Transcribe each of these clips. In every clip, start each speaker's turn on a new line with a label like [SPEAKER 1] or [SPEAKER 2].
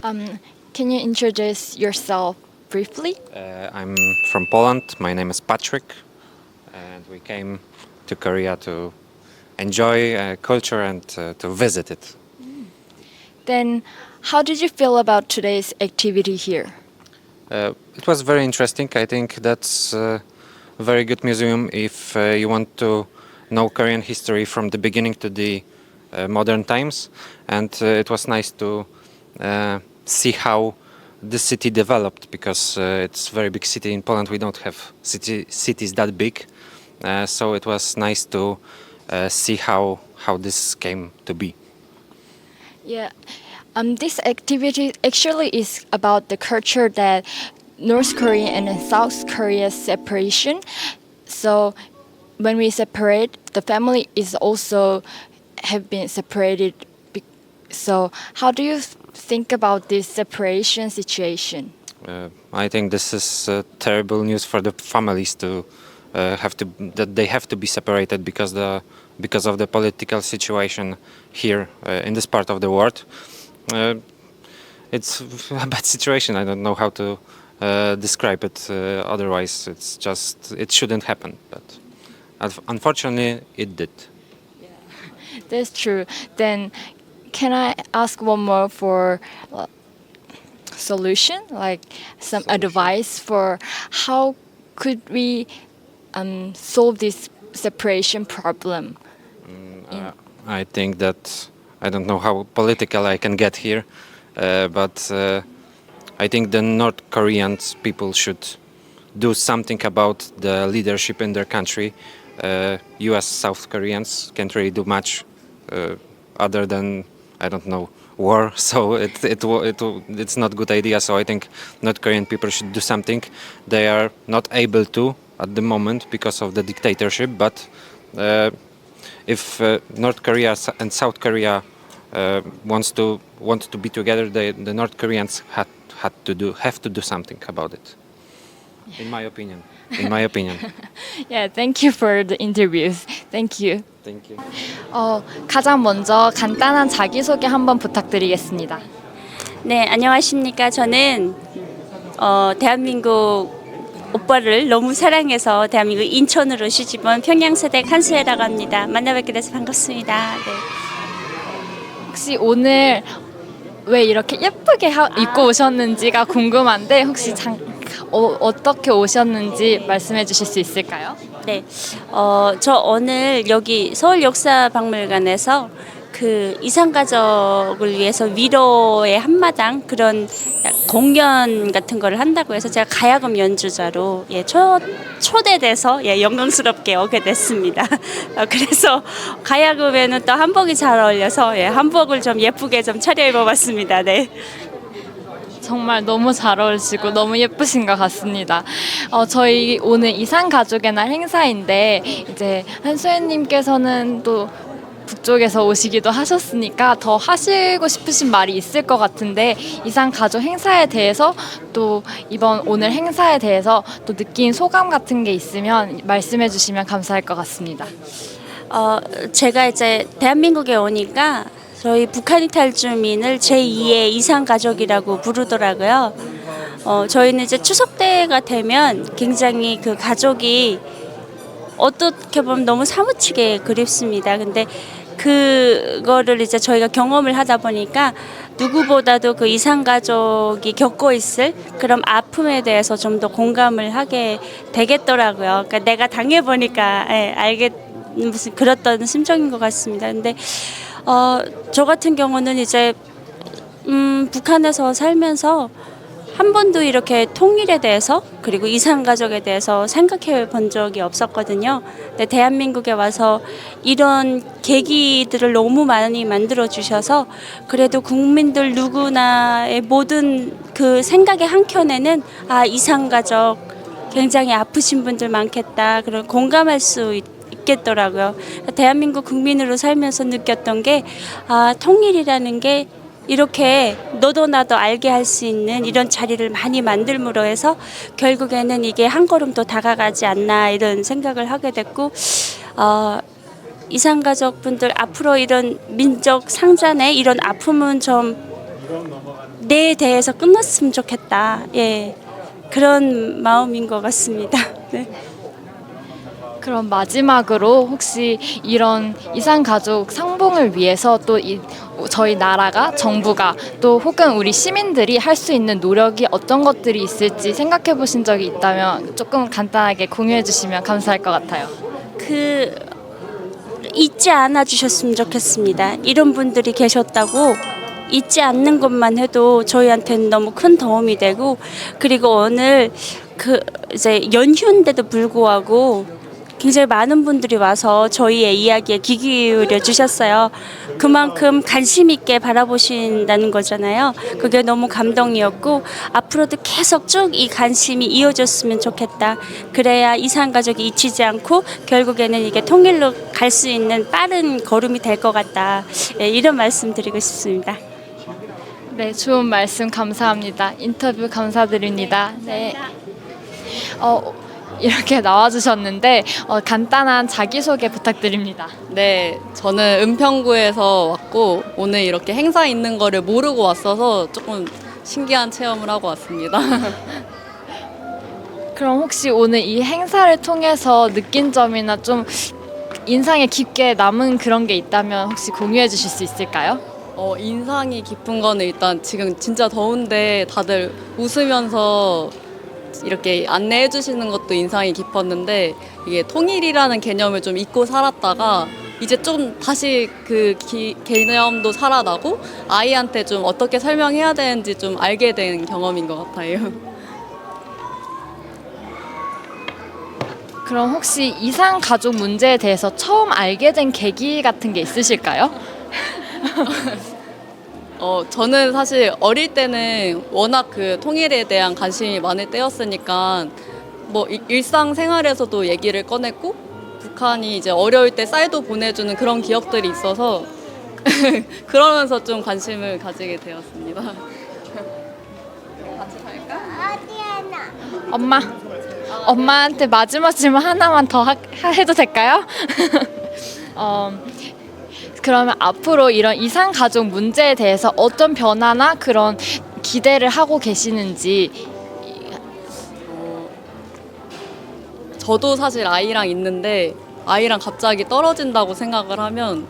[SPEAKER 1] Um, can you introduce yourself briefly?
[SPEAKER 2] I'm from Poland. My name is Patrick, and we came to Korea to enjoy culture and to visit it.
[SPEAKER 1] Then, how did you feel about today's activity here?
[SPEAKER 2] It was very interesting. I think that's a very good museum if you want to know Korean history from the beginning to the modern times. And it was nice to see how the city developed, because it's a very big city in Poland. We don't have cities that big. So it was nice to see how this came to be.
[SPEAKER 1] Yeah. This activity actually is about the culture that North Korea and South Korea separation. So when we separate, the family is also have been separated. So how do you think about this separation situation?
[SPEAKER 2] I think this is terrible news for the families to that they have to be separated because of the political situation here in this part of the world. It's a bad situation. I don't know how to describe it. Otherwise, it shouldn't happen. But unfortunately, it did.
[SPEAKER 1] That's true. Then can I ask one more for solution, like some advice for how could we solve this separation problem?
[SPEAKER 2] I think that I don't know how political I can get here, but I think the North Korean people should do something about the leadership in their country. U.S. South Koreans can't really do much other than, I don't know, war. So it's not a good idea. So I think North Korean people should do something. They are not able to at the moment because of the dictatorship, but if North Korea and South Korea want to be together, the North Koreans have to do something about it. In my opinion.
[SPEAKER 1] Yeah, thank you for the interviews. Thank you.
[SPEAKER 2] Thank you.
[SPEAKER 1] 가장 먼저 간단한 자기소개 한번 부탁드리겠습니다.
[SPEAKER 3] 네, 안녕하십니까. 저는 대한민국 오빠를 너무 사랑해서 대한민국 인천으로 시집온 평양세대 한수혜라고 합니다. 만나뵙게 돼서 반갑습니다. 네.
[SPEAKER 1] 혹시 오늘 왜 이렇게 예쁘게 입고 오셨는지가 궁금한데 혹시 어떻게 오셨는지 말씀해 주실 수 있을까요?
[SPEAKER 3] 네, 저 오늘 여기 서울역사박물관에서 그 이산가족을 위해서 위로의 한마당 그런 공연 같은 거를 한다고 해서 제가 가야금 연주자로 초대돼서 영광스럽게 오게 됐습니다. 그래서 가야금에는 또 한복이 잘 어울려서 한복을 좀 예쁘게 좀 차려입어봤습니다. 네.
[SPEAKER 1] 정말 너무 잘 어울리시고 너무 예쁘신 것 같습니다. 저희 오늘 이산가족의 날 행사인데 이제 한수혜님께서는 또 북쪽에서 오시기도 하셨으니까 더 하시고 싶으신 말이 있을 것 같은데 이산가족 행사에 대해서 또 이번 오늘 행사에 대해서 또 느낀 소감 같은 게 있으면 말씀해 주시면 감사할 것 같습니다.
[SPEAKER 3] 제가 이제 대한민국에 오니까 저희 북한 이탈 주민을 제2의 이산가족이라고 부르더라고요. 저희는 이제 추석 때가 되면 굉장히 그 가족이 어떻게 보면 너무 사무치게 그립습니다. 근데 그거를 이제 저희가 경험을 하다 보니까 누구보다도 그 이산가족이 겪고 있을 그런 아픔에 대해서 좀 더 공감을 하게 되겠더라고요. 그러니까 내가 당해보니까 알게 무슨 그랬던 심정인 것 같습니다. 근데 저 같은 경우는 이제 북한에서 살면서 한 번도 이렇게 통일에 대해서 그리고 이산가족에 대해서 생각해 본 적이 없었거든요. 근데 대한민국에 와서 이런 계기들을 너무 많이 만들어 주셔서 그래도 국민들 누구나의 모든 그 생각의 한켠에는 이산가족 굉장히 아프신 분들 많겠다. 그런 공감할 수 있겠더라고요. 대한민국 국민으로 살면서 느꼈던 게 통일이라는 게 이렇게 너도 나도 알게 할 수 있는 이런 자리를 많이 만들므로 해서 결국에는 이게 한 걸음 더 다가가지 않나 이런 생각을 하게 됐고 이산가족분들 앞으로 이런 민족 상잔의 이런 아픔은 좀 내에 대해서 끝났으면 좋겠다. 예, 그런 마음인 것 같습니다. 네.
[SPEAKER 1] 그럼 마지막으로 혹시 이런 이산가족 상봉을 위해서 또 저희 나라가 정부가 또 혹은 우리 시민들이 할 수 있는 노력이 어떤 것들이 있을지 생각해 보신 적이 있다면 조금 간단하게 공유해 주시면 감사할 것 같아요.
[SPEAKER 3] 그 잊지 않아 주셨으면 좋겠습니다. 이런 분들이 계셨다고 잊지 않는 것만 해도 저희한테는 너무 큰 도움이 되고, 그리고 오늘 그 이제 연휴인데도 불구하고 굉장히 많은 분들이 와서 저희의 이야기에 귀 기울여 주셨어요. 그만큼 관심 있게 바라보신다는 거잖아요. 그게 너무 감동이었고, 앞으로도 계속 쭉 이 관심이 이어졌으면 좋겠다. 그래야 이산가족이 잊히지 않고 결국에는 이게 통일로 갈 수 있는 빠른 걸음이 될 것 같다. 예, 이런 말씀 드리고 싶습니다.
[SPEAKER 1] 네, 좋은 말씀 감사합니다. 인터뷰 감사드립니다. 네. 이렇게 나와주셨는데 간단한 자기소개 부탁드립니다.
[SPEAKER 4] 네, 저는 은평구에서 왔고 오늘 이렇게 행사 있는 거를 모르고 왔어서 조금 신기한 체험을 하고 왔습니다.
[SPEAKER 1] 그럼 혹시 오늘 이 행사를 통해서 느낀 점이나 좀 인상에 깊게 남은 그런 게 있다면 혹시 공유해 주실 수 있을까요?
[SPEAKER 4] 인상이 깊은 거는 일단 지금 진짜 더운데 다들 웃으면서 이렇게 안내해 주시는 것도 인상이 깊었는데, 이게 통일이라는 개념을 좀 잊고 살았다가 이제 좀 다시 그 개념도 살아나고 아이한테 좀 어떻게 설명해야 되는지 좀 알게 된 경험인 것 같아요.
[SPEAKER 1] 그럼 혹시 이산 가족 문제에 대해서 처음 알게 된 계기 같은 게 있으실까요?
[SPEAKER 4] 저는 사실 어릴 때는 워낙 그 통일에 대한 관심이 많을 때였으니까 뭐 일상생활에서도 얘기를 꺼냈고, 북한이 이제 어려울 때 쌀도 보내주는 그런 기억들이 있어서 그러면서 좀 관심을 가지게 되었습니다.
[SPEAKER 1] 엄마한테 마지막 질문 하나만 더 해도 될까요? 그러면 앞으로 이런 이산 가족 문제에 대해서 어떤 변화나 그런 기대를 하고 계시는지.
[SPEAKER 4] 저도 사실 아이랑 있는데 아이랑 갑자기 떨어진다고 생각을 하면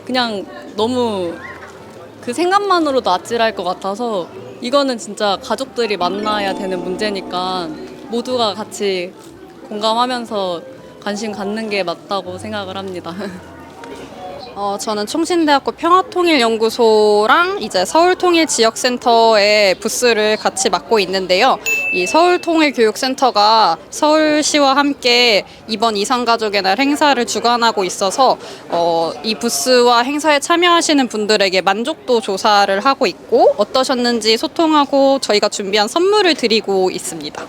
[SPEAKER 4] 그냥 너무 그 생각만으로도 아찔할 것 같아서, 이거는 진짜 가족들이 만나야 되는 문제니까 모두가 같이 공감하면서 관심 갖는 게 맞다고 생각을 합니다.
[SPEAKER 5] 저는 총신대학교 평화통일연구소랑 이제 서울통일지역센터의 부스를 같이 맡고 있는데요. 이 서울통일교육센터가 서울시와 함께 이번 이산가족의 날 행사를 주관하고 있어서 이 부스와 행사에 참여하시는 분들에게 만족도 조사를 하고 있고, 어떠셨는지 소통하고 저희가 준비한 선물을 드리고 있습니다.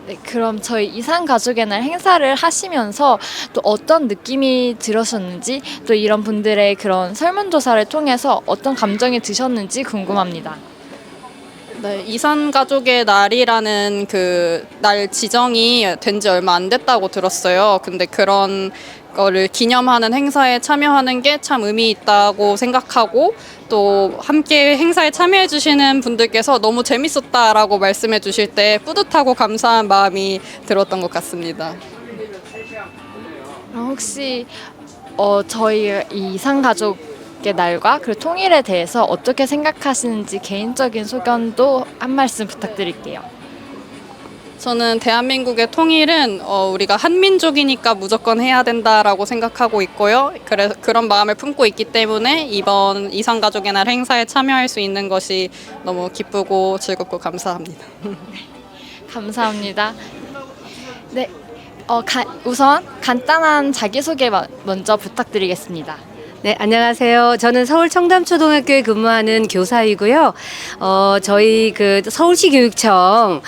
[SPEAKER 1] 네, 그럼 저희 이산 가족의 날 행사를 하시면서 또 어떤 느낌이 들으셨는지, 또 이런 분들의 그런 설문조사를 통해서 어떤 감정이 드셨는지 궁금합니다.
[SPEAKER 5] 네, 이산가족의 날이라는 그 날 지정이 된 지 얼마 안 됐다고 들었어요. 근데 그런 거를 기념하는 행사에 참여하는 게 참 의미 있다고 생각하고, 또 함께 행사에 참여해 주시는 분들께서 너무 재밌었다라고 말씀해 주실 때 뿌듯하고 감사한 마음이 들었던 것 같습니다.
[SPEAKER 1] 혹시 저희 이 이산 가족의 날과 그리고 통일에 대해서 어떻게 생각하시는지 개인적인 소견도 한 말씀 부탁드릴게요.
[SPEAKER 5] 저는 대한민국의 통일은 우리가 한민족이니까 무조건 해야 된다라고 생각하고 있고요. 그런 마음을 품고 있기 때문에 이번 이산가족의 날 행사에 참여할 수 있는 것이 너무 기쁘고 즐겁고 감사합니다.
[SPEAKER 1] 감사합니다. 네, 우선 간단한 자기소개 먼저 부탁드리겠습니다.
[SPEAKER 6] 네, 안녕하세요. 저는 서울 청담초등학교에 근무하는 교사이고요. 저희 그 서울시 교육청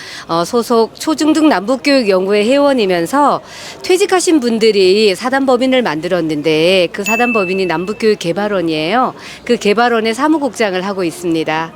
[SPEAKER 6] 소속 초중등 남북교육연구회 회원이면서 퇴직하신 분들이 사단법인을 만들었는데, 그 사단법인이 남북교육개발원이에요. 그 개발원의 사무국장을 하고 있습니다.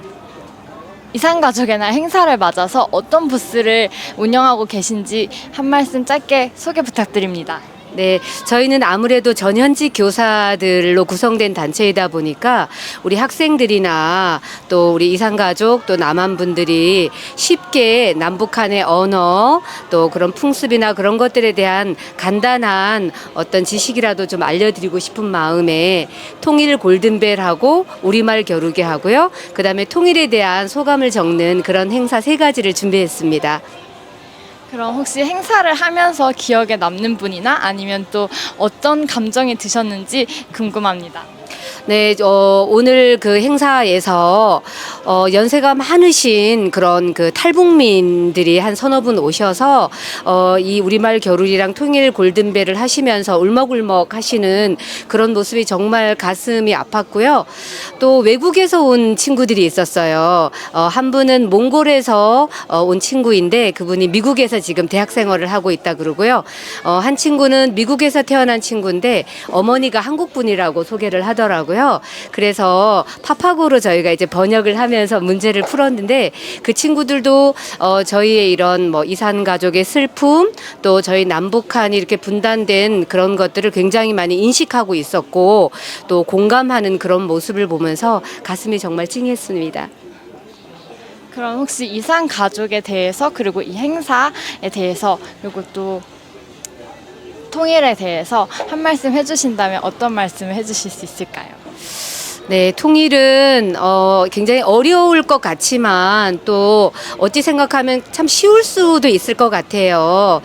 [SPEAKER 1] 이산가족의 날 행사를 맞아서 어떤 부스를 운영하고 계신지 한 말씀 짧게 소개 부탁드립니다.
[SPEAKER 6] 네, 저희는 아무래도 전현직 교사들로 구성된 단체이다 보니까 우리 학생들이나 또 우리 이산가족 또 남한분들이 쉽게 남북한의 언어 또 그런 풍습이나 그런 것들에 대한 간단한 어떤 지식이라도 좀 알려드리고 싶은 마음에 통일 골든벨하고 우리말 겨루기 하고요. 그다음에 통일에 대한 소감을 적는 그런 행사 3가지를 준비했습니다.
[SPEAKER 1] 그럼 혹시 행사를 하면서 기억에 남는 분이나 아니면 또 어떤 감정이 드셨는지 궁금합니다.
[SPEAKER 6] 네, 오늘 그 행사에서 연세가 많으신 그런 그 탈북민들이 한 서너 분 오셔서 이 우리말 겨루기랑 통일 골든벨을 하시면서 울먹울먹 하시는 그런 모습이 정말 가슴이 아팠고요. 또 외국에서 온 친구들이 있었어요. 한 분은 몽골에서 온 친구인데 그분이 미국에서 지금 대학 생활을 하고 있다 그러고요. 한 친구는 미국에서 태어난 친구인데 어머니가 한국 분이라고 소개를 하더라고요. 그래서 파파고로 저희가 이제 번역을 하면서 문제를 풀었는데 그 친구들도 저희의 이런 뭐 이산 가족의 슬픔 또 저희 남북한이 이렇게 분단된 그런 것들을 굉장히 많이 인식하고 있었고 또 공감하는 그런 모습을 보면서 가슴이 정말 찡했습니다.
[SPEAKER 1] 그럼 혹시 이산 가족에 대해서 그리고 이 행사에 대해서 그리고 또 통일에 대해서 한 말씀 해주신다면 어떤 말씀을 해주실 수 있을까요?
[SPEAKER 6] 네, 통일은 굉장히 어려울 것 같지만 또 어찌 생각하면 참 쉬울 수도 있을 것 같아요.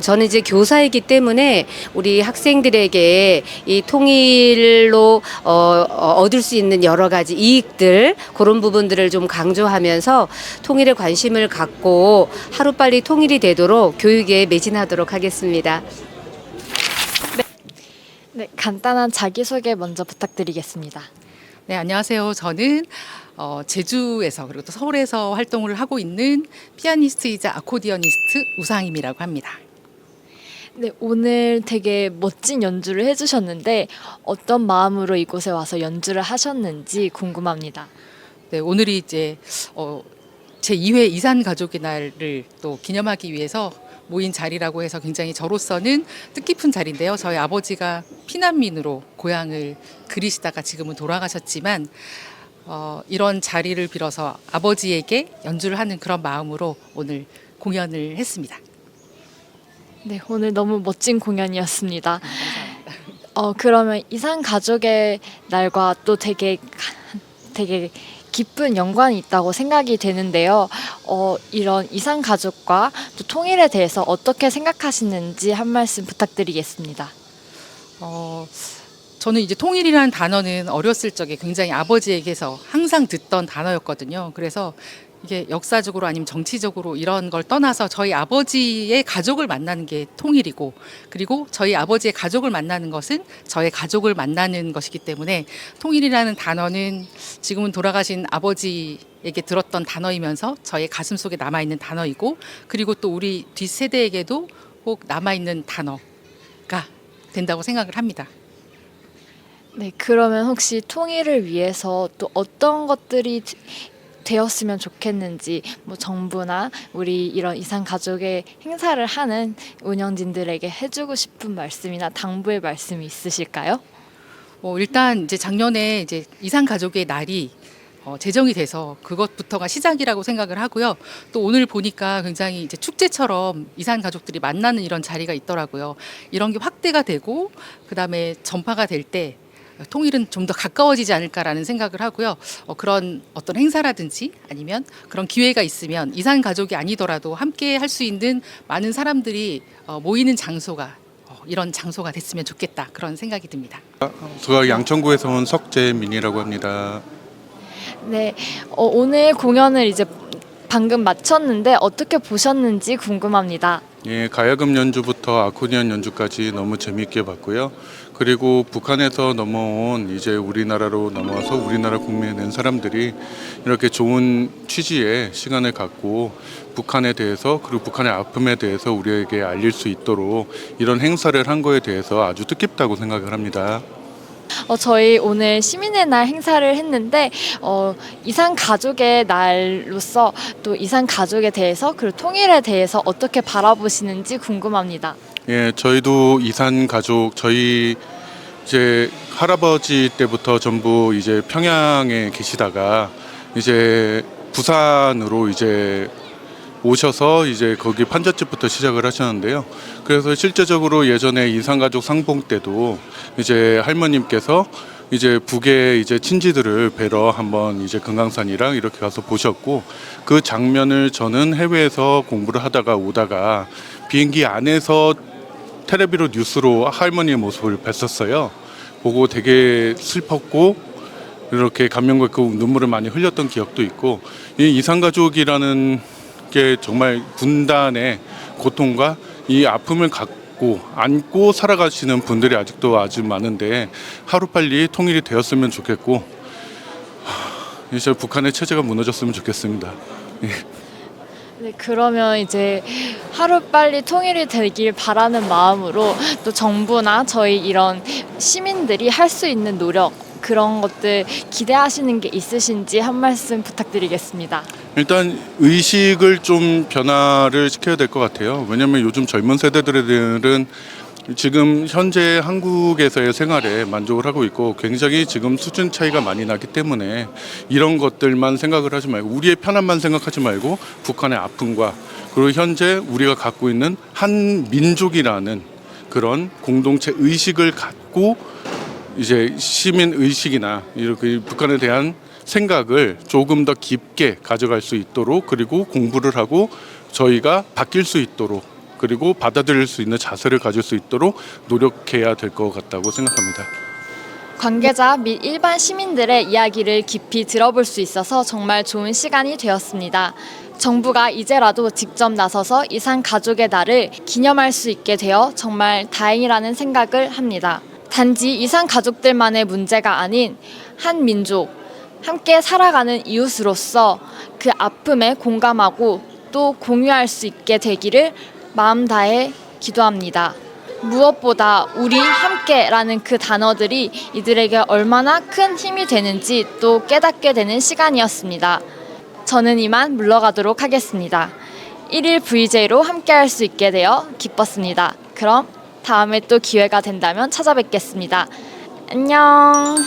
[SPEAKER 6] 저는 이제 교사이기 때문에 우리 학생들에게 이 통일로 얻을 수 있는 여러 가지 이익들 그런 부분들을 좀 강조하면서 통일에 관심을 갖고 하루빨리 통일이 되도록 교육에 매진하도록 하겠습니다.
[SPEAKER 1] 네, 간단한 자기소개 먼저 부탁드리겠습니다.
[SPEAKER 7] 네, 안녕하세요. 저는 제주에서 그리고 또 서울에서 활동을 하고 있는 피아니스트이자 아코디언니스트 우상임이라고 합니다.
[SPEAKER 1] 네, 오늘 되게 멋진 연주를 해주셨는데 어떤 마음으로 이곳에 와서 연주를 하셨는지 궁금합니다.
[SPEAKER 7] 네, 오늘이 이제 제 2회 이산 가족의 날을 또 기념하기 위해서 모인 자리라고 해서 굉장히 저로서는 뜻깊은 자리인데요. 저희 아버지가 피난민으로 고향을 그리시다가 지금은 돌아가셨지만 이런 자리를 빌어서 아버지에게 연주를 하는 그런 마음으로 오늘 공연을 했습니다.
[SPEAKER 1] 네, 오늘 너무 멋진 공연이었습니다.
[SPEAKER 7] 감사합니다.
[SPEAKER 1] 그러면 이산 가족의 날과 또 되게 깊은 연관이 있다고 생각이 되는데요. 이런 이산 가족과 또 통일에 대해서 어떻게 생각하시는지 한 말씀 부탁드리겠습니다.
[SPEAKER 7] 저는 이제 통일이라는 단어는 어렸을 적에 굉장히 아버지에게서 항상 듣던 단어였거든요. 그래서 이게 역사적으로 아니면 정치적으로 이런 걸 떠나서 저희 아버지의 가족을 만나는 게 통일이고 그리고 저희 아버지의 가족을 만나는 것은 저의 가족을 만나는 것이기 때문에 통일이라는 단어는 지금은 돌아가신 아버지에게 들었던 단어이면서 저의 가슴 속에 남아있는 단어이고 그리고 또 우리 뒷세대에게도 꼭 남아있는 단어가 된다고 생각을 합니다.
[SPEAKER 1] 네, 그러면 혹시 통일을 위해서 또 어떤 것들이 되었으면 좋겠는지 뭐 정부나 우리 이런 이산 가족의 행사를 하는 운영진들에게 해주고 싶은 말씀이나 당부의 말씀이 있으실까요?
[SPEAKER 7] 일단 이제 작년에 이제 이산 가족의 날이 제정이 돼서 그것부터가 시작이라고 생각을 하고요. 또 오늘 보니까 굉장히 이제 축제처럼 이산 가족들이 만나는 이런 자리가 있더라고요. 이런 게 확대가 되고 그다음에 전파가 될 때 통일은 좀 더 가까워지지 않을까라는 생각을 하고요. 그런 어떤 행사라든지 아니면 그런 기회가 있으면 이산 가족이 아니더라도 함께 할 수 있는 많은 사람들이 모이는 장소가 이런 장소가 됐으면 좋겠다 그런 생각이 듭니다.
[SPEAKER 8] 제가 양천구에서 온 석재민이라고 합니다.
[SPEAKER 1] 네, 오늘 공연을 이제 방금 마쳤는데 어떻게 보셨는지 궁금합니다.
[SPEAKER 8] 예, 가야금 연주부터 아코디언 연주까지 너무 재미있게 봤고요. 그리고 북한에서 넘어온 이제 우리나라로 넘어와서 우리나라 국민이 된 사람들이 이렇게 좋은 취지의 시간을 갖고 북한에 대해서 그리고 북한의 아픔에 대해서 우리에게 알릴 수 있도록 이런 행사를 한 거에 대해서 아주 뜻깊다고 생각을 합니다.
[SPEAKER 1] 저희 오늘 시민의 날 행사를 했는데 이산 가족의 날로서 또 이산 가족에 대해서 그리고 통일에 대해서 어떻게 바라보시는지 궁금합니다.
[SPEAKER 8] 예, 저희도 이산 가족 저희 이제 할아버지 때부터 전부 이제 평양에 계시다가 이제 부산으로 이제 오셔서 이제 거기 판잣집부터 시작을 하셨는데요. 그래서 실제적으로 예전에 이산가족 상봉 때도 이제 할머님께서 이제 북에 이제 친지들을 뵈러 한번 이제 금강산이랑 이렇게 가서 보셨고, 그 장면을 저는 해외에서 공부를 하다가 오다가 비행기 안에서 텔레비로 뉴스로 할머니의 모습을 뵀었어요. 보고 되게 슬펐고 이렇게 감명 깊고 눈물을 많이 흘렸던 기억도 있고, 이 이산가족이라는 게 정말 분단의 고통과 이 아픔을 갖고 안고 살아가시는 분들이 아직도 아주 많은데 하루빨리 통일이 되었으면 좋겠고 이제 북한의 체제가 무너졌으면 좋겠습니다.
[SPEAKER 1] 네, 그러면 이제 하루빨리 통일이 되길 바라는 마음으로 또 정부나 저희 이런 시민들이 할 수 있는 노력, 그런 것들 기대하시는 게 있으신지 한 말씀 부탁드리겠습니다.
[SPEAKER 8] 일단 의식을 좀 변화를 시켜야 될 것 같아요. 왜냐하면 요즘 젊은 세대들은 지금 현재 한국에서의 생활에 만족을 하고 있고 굉장히 지금 수준 차이가 많이 나기 때문에 이런 것들만 생각을 하지 말고 우리의 편안만 생각하지 말고 북한의 아픔과 그리고 현재 우리가 갖고 있는 한 민족이라는 그런 공동체 의식을 갖고 이제 시민 의식이나 이렇게 북한에 대한 생각을 조금 더 깊게 가져갈 수 있도록, 그리고 공부를 하고 저희가 바뀔 수 있도록, 그리고 받아들일 수 있는 자세를 가질 수 있도록 노력해야 될 것 같다고 생각합니다.
[SPEAKER 1] 관계자 및 일반 시민들의 이야기를 깊이 들어볼 수 있어서 정말 좋은 시간이 되었습니다. 정부가 이제라도 직접 나서서 이산 가족의 날을 기념할 수 있게 되어 정말 다행이라는 생각을 합니다. 단지 이산 가족들만의 문제가 아닌 한 민족, 함께 살아가는 이웃으로서 그 아픔에 공감하고 또 공유할 수 있게 되기를 마음 다해 기도합니다. 무엇보다 우리 함께라는 그 단어들이 이들에게 얼마나 큰 힘이 되는지 또 깨닫게 되는 시간이었습니다. 저는 이만 물러가도록 하겠습니다. 1일 VJ로 함께할 수 있게 되어 기뻤습니다. 그럼 다음에 또 기회가 된다면 찾아뵙겠습니다. 안녕.